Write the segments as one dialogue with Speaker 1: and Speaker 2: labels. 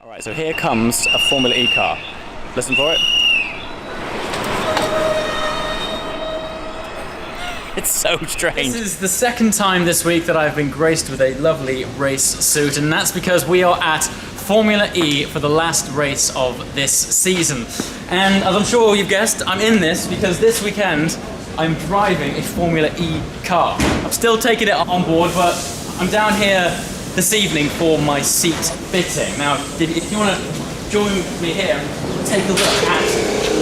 Speaker 1: Alright, so here comes a Formula E car. Listen for it. It's so strange. This is the second time this week that I've been graced with a lovely race suit, and that's because we are at Formula E for the last race of this season. And as I'm sure you've guessed, I'm in this because this weekend I'm driving a Formula E car. I'm still taking it on board, but I'm down here this evening for my seat fitting. Now, if you want to join me here, take a look at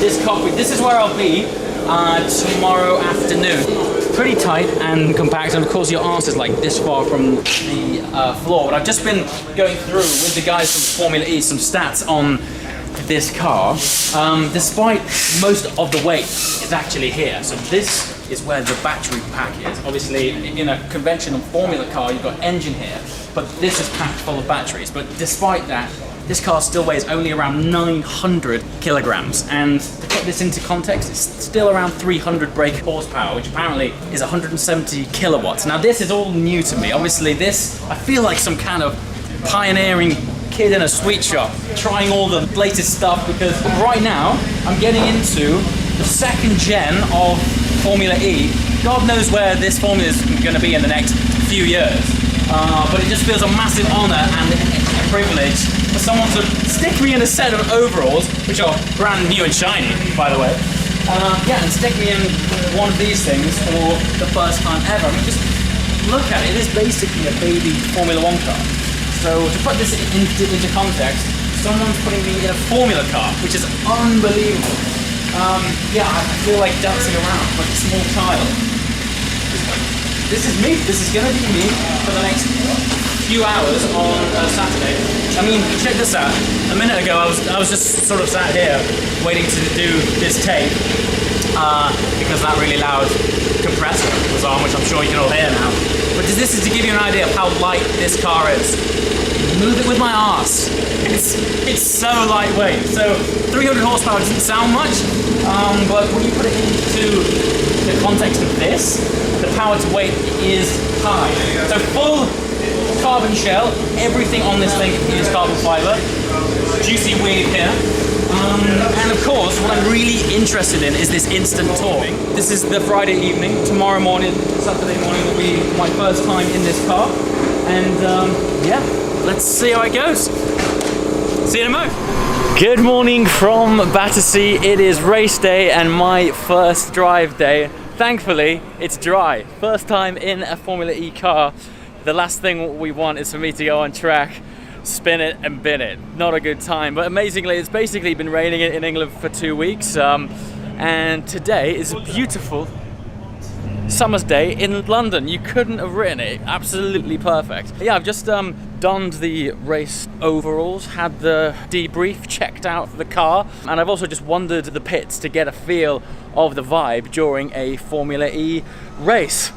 Speaker 1: this cockpit. This is where I'll be tomorrow afternoon. Pretty tight and compact, and of course your arse is like this far from the floor. But I've just been going through with the guys from Formula E some stats on this car. Despite most of the weight is actually here. So this is where the battery pack is. Obviously, in a conventional Formula car, you've got engine here, but this is packed full of batteries. But despite that, this car still weighs only around 900 kilograms. And to put this into context, it's still around 300 brake horsepower, which apparently is 170 kilowatts. Now, this is all new to me. Obviously, this, I feel like some kind of pioneering kid in a sweet shop, trying all the latest stuff, because right now, I'm getting into the second gen of Formula E. God knows where this formula is going to be in the next few years. But it just feels a massive honor and a privilege for someone to stick me in a set of overalls, which are brand new and shiny, by the way. And stick me in one of these things for the first time ever. I mean, just look at it. It is basically a baby Formula One car. So to put this into context, someone's putting me in a Formula car, which is unbelievable. I feel like dancing around like a small child. This is me. This is going to be me for the next few hours on Saturday. I mean, check this out. A minute ago, I was just sort of sat here waiting to do this tape because that really loud compressor was on, which I'm sure you can all hear now. But this is to give you an idea of how light this car is. Move it with my arse. It's so lightweight. So 300 horsepower doesn't sound much, but when you put it into the context of this, the power to weight is high. So full carbon shell, everything on this thing is carbon fiber. Juicy weave here. And of course, what I'm really interested in is this instant torque. This is the Friday evening. Tomorrow morning, Saturday morning will be my first time in this car. And let's see how it goes. See you in a mo. Good morning from Battersea. It is race day and my first drive day. Thankfully, it's dry. First time in a Formula E car. The last thing we want is for me to go on track, spin it and bin it. Not a good time, but amazingly, it's basically been raining in England for 2 weeks. And today is a beautiful summer's day in London. You couldn't have written it. Absolutely perfect. Yeah, I've just donned the race overalls, had the debrief, checked out the car, and I've also just wandered the pits to get a feel of the vibe during a Formula E race.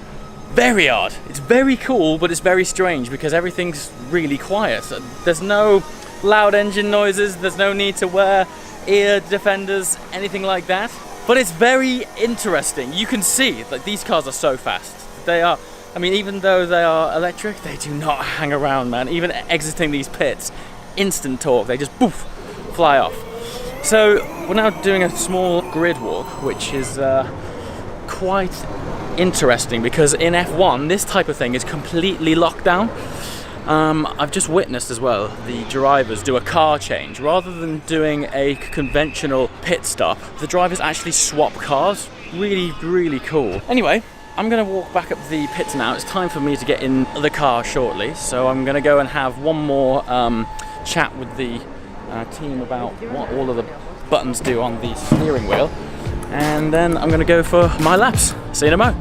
Speaker 1: Very odd. It's very cool, but it's very strange because everything's really quiet. There's no loud engine noises, there's no need to wear ear defenders, anything like that. But it's very interesting. You can see that these cars are so fast. They are, I mean, even though they are electric, they do not hang around, man. Even exiting these pits, instant torque, they just poof, fly off. So we're now doing a small grid walk, which is quite interesting because in F1, this type of thing is completely locked down. I've just witnessed as well the drivers do a car change. Rather than doing a conventional pit stop, the drivers actually swap cars. Really, really cool. Anyway, I'm going to walk back up the pits now. It's time for me to get in the car shortly, so I'm going to go and have one more chat with the team about what all of the buttons do on the steering wheel, and then I'm going to go for my laps. See you in a mo.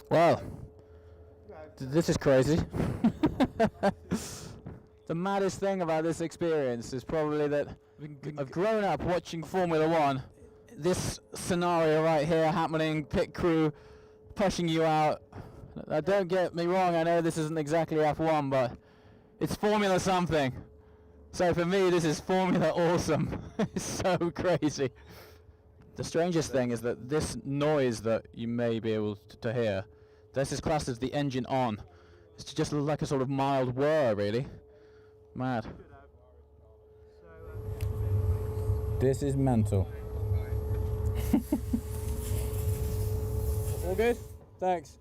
Speaker 1: Well, this is crazy. The maddest thing about this experience is probably that I've grown up watching Formula One. This scenario right here happening, pit crew pushing you out,
Speaker 2: Don't get me wrong, I know this isn't exactly F1, but it's Formula something. So for me, this is Formula awesome. It's so crazy. The strangest thing is that this noise that you may be able to hear, this is classed as the engine on. It's just like a sort of mild whir, really. Mad. This is mental. All good? Thanks.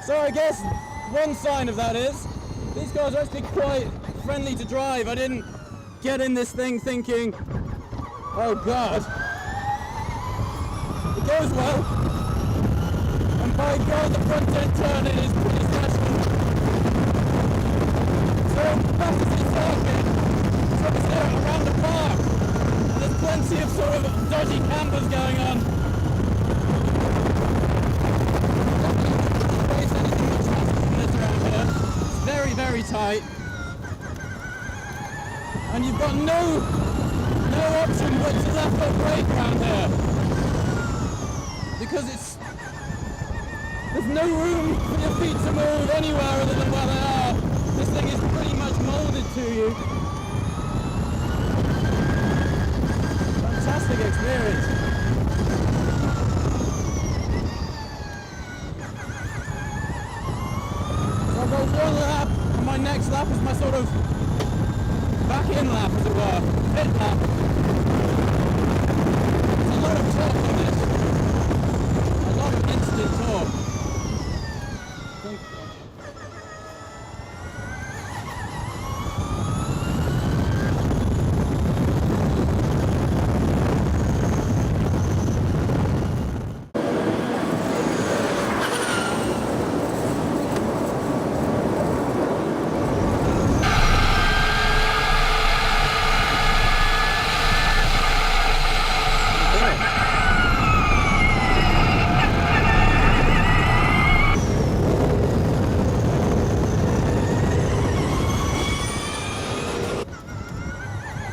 Speaker 2: So I guess one sign of that is these cars are actually quite friendly to drive. I didn't get in this thing thinking, oh god. It goes well. And by god, the front end turning is pretty smashing. So Battersea circuit, so it's there around the park. And there's plenty of sort of dodgy campers going on. Very, very tight, and you've got no option but to left foot brake around here because there's no room for your feet to move anywhere other than where they are. This thing is pretty much molded to you. Fantastic experience. I've got one lap, and my next lap is my sort of back-in lap, as it were, pit lap. There's a lot of torque on this, a lot of instant torque.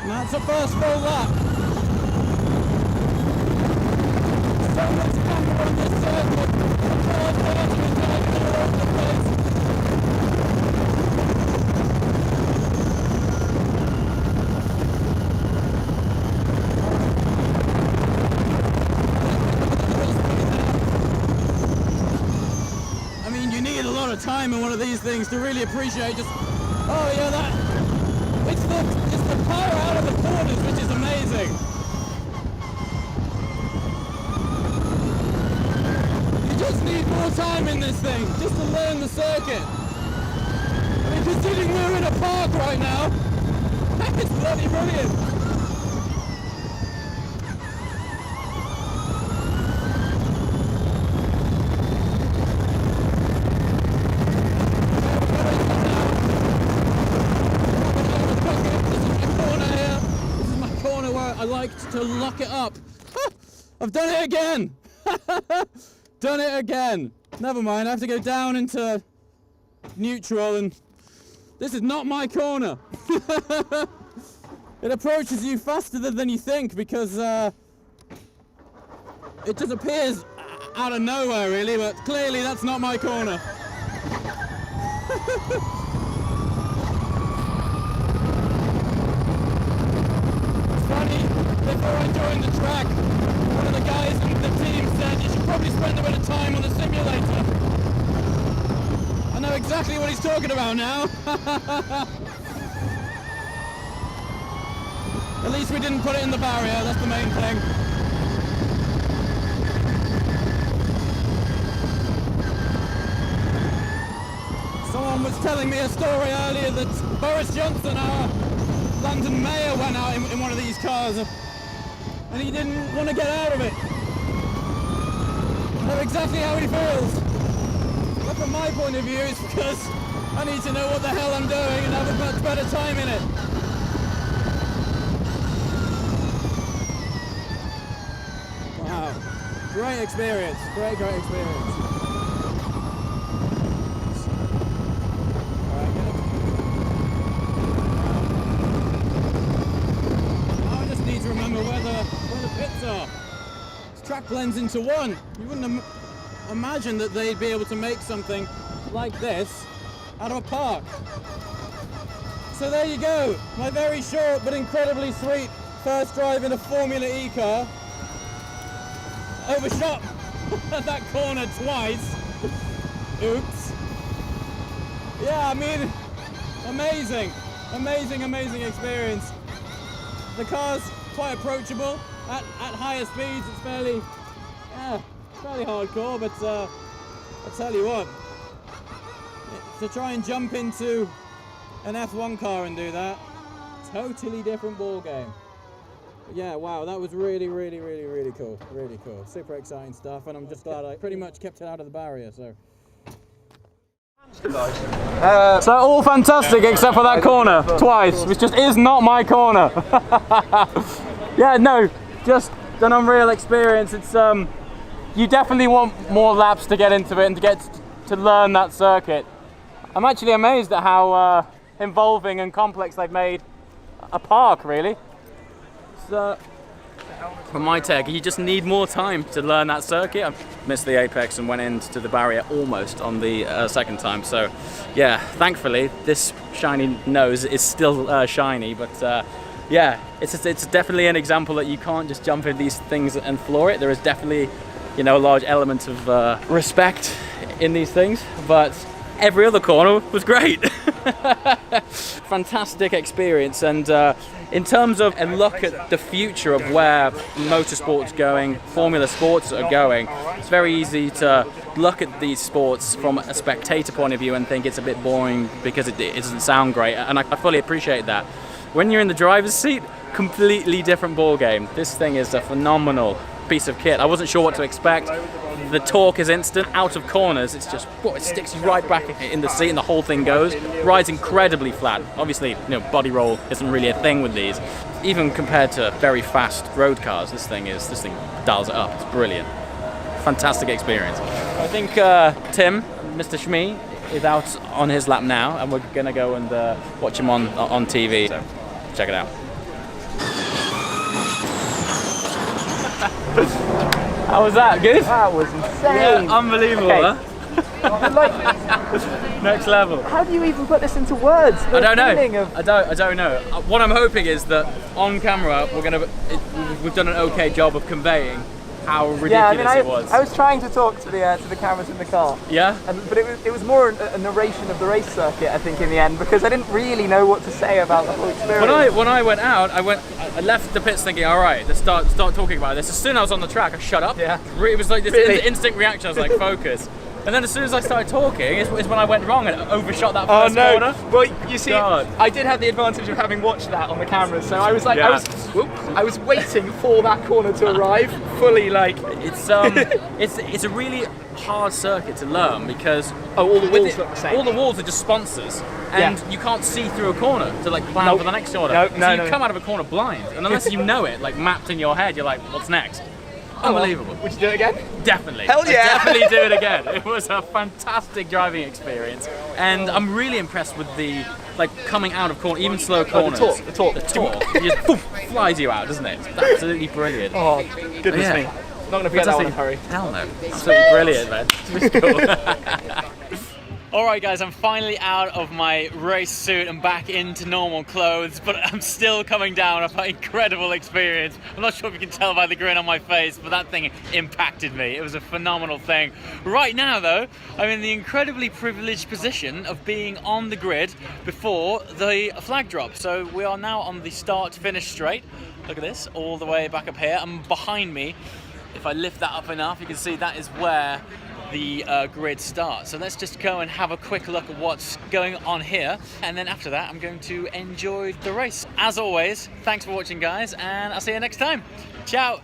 Speaker 2: That's the first full lap. So much camber on this circuit. The cars darting and diving all over the place. I mean, you need a lot of time in one of these things to really appreciate just, oh yeah, that. It's the power out of the corners, which is amazing. You just need more time in this thing, just to learn the circuit. I mean, considering we're in a park right now, it's bloody brilliant. I like to lock it up. I've done it again. Done it again. Never mind, I have to go down into neutral, and this is not my corner. It approaches you faster than you think because it just appears out of nowhere really, but clearly that's not my corner. Before I joined the track, one of the guys in the team said you should probably spend a bit of time on the simulator. I know exactly what he's talking about now. At least we didn't put it in the barrier, that's the main thing. Someone was telling me a story earlier that Boris Johnson, our London mayor, went out in one of these cars. And he didn't want to get out of it. I know exactly how he feels. But from my point of view, it's because I need to know what the hell I'm doing and have a much better time in it. Wow. Great experience. Great experience. track blends into one. You wouldn't imagine that they'd be able to make something like this out of a park. So there you go, my very short but incredibly sweet first drive in a Formula E car. Overshot that corner twice. Oops. Yeah, I mean, amazing experience. The car's quite approachable. At higher speeds, it's fairly hardcore, but I tell you what, to try and jump into an F1 car and do that, totally different ball game. But yeah, wow, that was really cool. Really cool. Super exciting stuff, and I'm just glad I pretty much kept it out of the barrier. So all fantastic except for that corner twice, which just is not my corner. Yeah, no, just an unreal experience. It's you definitely want more laps to get into it and to get to learn that circuit. I'm actually amazed at how involving and complex they've made a park, really. So, for my take, you just need more time to learn that circuit. I missed the apex and went into the barrier almost on the second time. So, yeah, thankfully, this shiny nose is still shiny, but yeah, it's definitely an example that you can't just jump in these things and floor it. There is definitely, you know, a large element of respect in these things, but every other corner was great. Fantastic experience, and in terms of a look at the future of where motorsport's going, Formula Sports are going, it's very easy to look at these sports from a spectator point of view and think it's a bit boring because it doesn't sound great, and I fully appreciate that. When you're in the driver's seat, completely different ball game. This thing is a phenomenal piece of kit. I wasn't sure what to expect. The torque is instant. Out of corners, it's just, it sticks you right back in the seat and the whole thing goes. Rides incredibly flat. Obviously, you know, body roll isn't really a thing with these. Even compared to very fast road cars, this thing dials it up. It's brilliant. Fantastic experience. I think Tim, Mr. Shmee, is out on his lap now, and we're gonna go and watch him on TV. So check it out. How was that? Good?
Speaker 3: That was insane.
Speaker 2: Yeah, unbelievable,
Speaker 3: okay.
Speaker 2: Huh?
Speaker 3: Like,
Speaker 2: next level.
Speaker 3: How do you even put this into words?
Speaker 2: I don't know. I don't know. What I'm hoping is that on camera we've done an okay job of conveying how ridiculous it was.
Speaker 3: I was trying to talk to the cameras in the car.
Speaker 2: Yeah?
Speaker 3: But it was more a narration of the race circuit, I think, in the end, because I didn't really know what to say about the whole experience.
Speaker 2: When I went out, I left the pits thinking, all right, let's start talking about this. As soon as I was on the track, I shut up.
Speaker 3: Yeah.
Speaker 2: It was like this instant reaction. I was like, focus. And then as soon as I started talking, is when I went wrong and overshot that first corner.
Speaker 3: Well, you see, I did have the advantage of having watched that on the camera, so I was like, I was waiting for that corner to arrive, fully like.
Speaker 2: It's a really hard circuit to learn because
Speaker 3: all the walls look the same.
Speaker 2: All the walls are just sponsors, and you can't see through a corner to like plan for the next corner. So you come out of a corner blind, and unless you know it, like mapped in your head, you're like, what's next? Unbelievable.
Speaker 3: Would you do it again?
Speaker 2: Definitely.
Speaker 3: Hell yeah!
Speaker 2: I'd definitely do it again. It was a fantastic driving experience, and I'm really impressed with the coming out of corner, even slow corners.
Speaker 3: The torque.
Speaker 2: It just poof, flies you out, doesn't it? It's absolutely brilliant.
Speaker 3: Oh, goodness me! Not gonna forget that one in a hurry.
Speaker 2: Hell no! Absolutely brilliant, man. It's cool. Alright guys, I'm finally out of my race suit and back into normal clothes, but I'm still coming down off an incredible experience. I'm not sure if you can tell by the grin on my face, but that thing impacted me. It was a phenomenal thing. Right now though, I'm in the incredibly privileged position of being on the grid before the flag drop. So we are now on the start-finish straight. Look at this, all the way back up here, and behind me, if I lift that up enough, you can see that is where the grid starts. So let's just go and have a quick look at what's going on here, and then after that I'm going to enjoy the race. As always, thanks for watching guys, and I'll see you next time. Ciao!